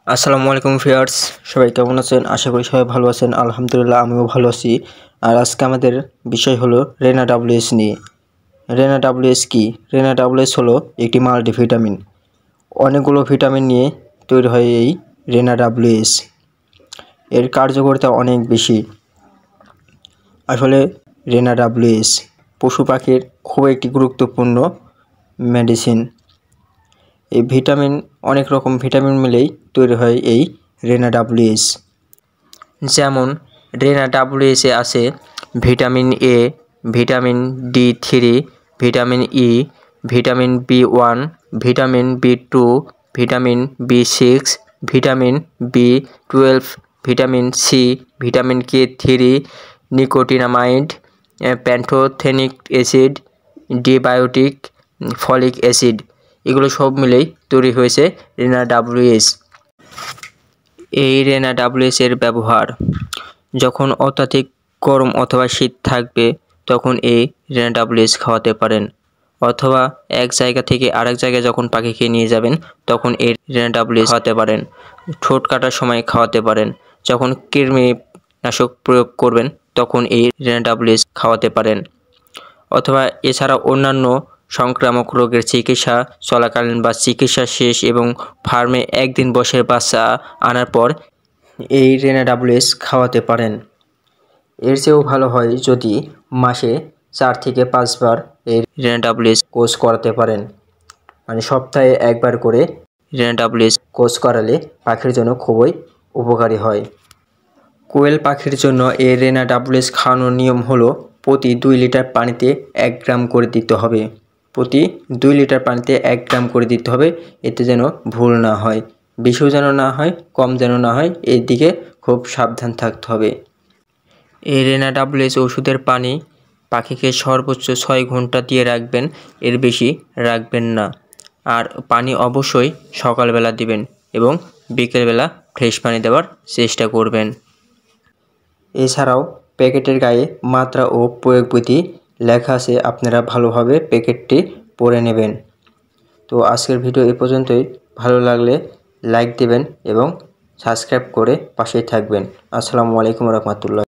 আসসালামু আলাইকুম ভিউয়ার্স, সবাই কেমন আছেন? আশা করি সবাই ভালো আছেন। আলহামদুলিল্লাহ আমিও ভালো আছি। আর আজকে আমাদের বিষয় হলো রেনা ডাব্লিউএস নিয়ে। রেনা ডাব্লিউএস কি? রেনা ডাব্লিউএস হলো একটি মাল্টিভিটামিন। অনেকগুলো ভিটামিন নিয়ে তৈরি হয় এই রেনা ডাব্লিউএস। এর কার্যকারিতা অনেক বেশি। আসলে রেনা ডাব্লিউএস পশু পাখির খুব একটি গুরুত্বপূর্ণ মেডিসিন। এই ভিটামিন অনেক রকম ভিটামিন মিলেই তৈরি হয় এই রেনা ডাব্লিউএস। যেমন রেনা ডাব্লিউএসে আছে ভিটামিন এ, ভিটামিন ডি3, ভিটামিন ই, ভিটামিন বি1, ভিটামিন বি2, ভিটামিন বি6, ভিটামিন বি12, ভিটামিন সি, ভিটামিন কে3, নিকোটিনামাইড, প্যান্থোথেনিক অ্যাসিড, ডিবায়োটিক, ফলিক অ্যাসিড, এগুলো সব মিলেই তৈরি হয়েছে রেনা ডাব্লিউএস। এই রেনা ডাব্লিউএস এর ব্যবহার যখন অত্যাধিক গরম অথবা শীত থাকবে তখন এই রেনা ডাব্লিউএস খাওয়াতে পারেন, অথবা এক জায়গা থেকে আরেক জায়গায় যখন পাখিকে নিয়ে যাবেন তখন এই রেনা ডাব্লিউএস খাওয়াতে পারেন। ঠোঁট কাটার সময় খাওয়াতে পারেন। যখন কৃমিনাশক প্রয়োগ করবেন তখন এই রেনা ডাব্লিউএস খাওয়াতে পারেন। অথবা এছাড়া অন্যান্য সংক্রামক রোগের চিকিৎসা চলাকালীন বা চিকিৎসা শেষ এবং ফার্মে একদিন বয়সের বাচ্চা আনার পর এই রেনা ডাব্লিউএস খাওয়াতে পারেন। এর চেয়েও ভালো হয় যদি মাসে 4 থেকে 5 বার এই রেনা ডাব্লিউএস কোর্স করাতে পারেন। মানে সপ্তাহে একবার করে রেনা ডাব্লিউএস কোর্স করালে পাখির জন্য খুবই উপকারী হয়। কোয়েল পাখির জন্য এই রেনা ডাব্লিউএস খাওয়ানোর নিয়ম হলো প্রতি 2 লিটার পানিতে 1 গ্রাম করে দিতে হবে। প্রতি 2 লিটার পানিতে 1 গ্রাম করে দিতে হবে, এতে যেন ভুল না হয়, বেশিও যেন না হয়, কম যেন না হয়, এর দিকে খুব সাবধান থাকতে হবে। এই রেনা ডাব্লিউএস ওষুধের পানি পাখিকে সর্বোচ্চ 6 ঘন্টা দিয়ে রাখবেন, এর বেশি রাখবেন না। আর পানি অবশ্যই সকালবেলা দিবেন এবং বিকেলবেলা ফ্রেশ পানি দেওয়ার চেষ্টা করবেন। এছাড়াও প্যাকেটের গায়ে মাত্রা ও প্রয়োগ বিধি লেখা আছে, আপনারা ভালোভাবে প্যাকেটটি পড়ে নেবেন। তো আজকের ভিডিও এ পর্যন্তই। ভালো লাগলে লাইক দেবেন এবং সাবস্ক্রাইব করে পাশেই থাকবেন। আসসালামু আলাইকুম রহমতুল্লাহ।